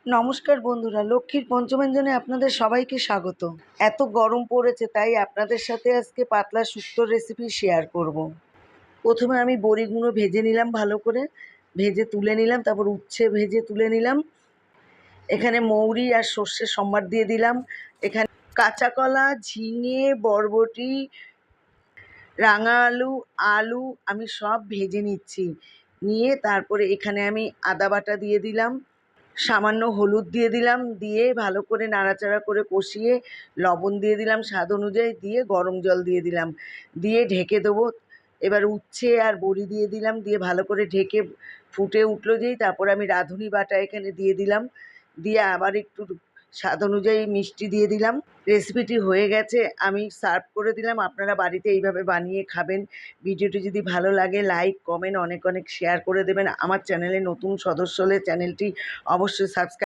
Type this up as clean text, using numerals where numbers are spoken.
নমস্কার বন্ধুরা, লক্ষ্মীর পঞ্চমেঞ্জনে আপনাদের সবাইকে স্বাগত। এত গরম পড়েছে তাই আপনাদের সাথে আজকে পাতলা শুক্তোর রেসিপি শেয়ার করব। প্রথমে আমি বড়িগুলো ভেজে নিলাম, ভালো করে ভেজে তুলে নিলাম, তারপর উচ্ছে ভেজে তুলে নিলাম। এখানে মৌরি আর সর্ষের সম্বার দিয়ে দিলাম। এখানে কাঁচা কলা, ঝিঙে, বরবটি, রাঙা আলু, আলু আমি সব ভেজে নিচ্ছি। নিয়ে তারপরে এখানে আমি আদা বাটা দিয়ে দিলাম, সামান্য হলুদ দিয়ে দিলাম, দিয়ে ভালো করে নাড়াচাড়া করে কষিয়ে লবণ দিয়ে দিলাম স্বাদ অনুযায়ী, দিয়ে গরম জল দিয়ে দিলাম, দিয়ে ঢেকে দেবো। এবার উচ্ছে আর বড়ি দিয়ে দিলাম, দিয়ে ভালো করে ঢেকে ফুটে উঠলো যেই তারপর আমি রাঁধুনি বাটা এখানে দিয়ে দিলাম, দিয়ে আবার একটু স্বাদ অনুযায়ী মিষ্টি দিয়ে দিলাম। রেসিপিটি হয়ে গেছে, আমি সার্ভ করে দিলাম। আপনারা বাড়িতে এইভাবে বানিয়ে খাবেন। ভিডিওটি যদি ভালো লাগে লাইক, কমেন্ট, অনেক অনেক শেয়ার করে দেবেন। আমার চ্যানেলে নতুন সদস্য হলে চ্যানেলটি অবশ্যই সাবস্ক্রাইব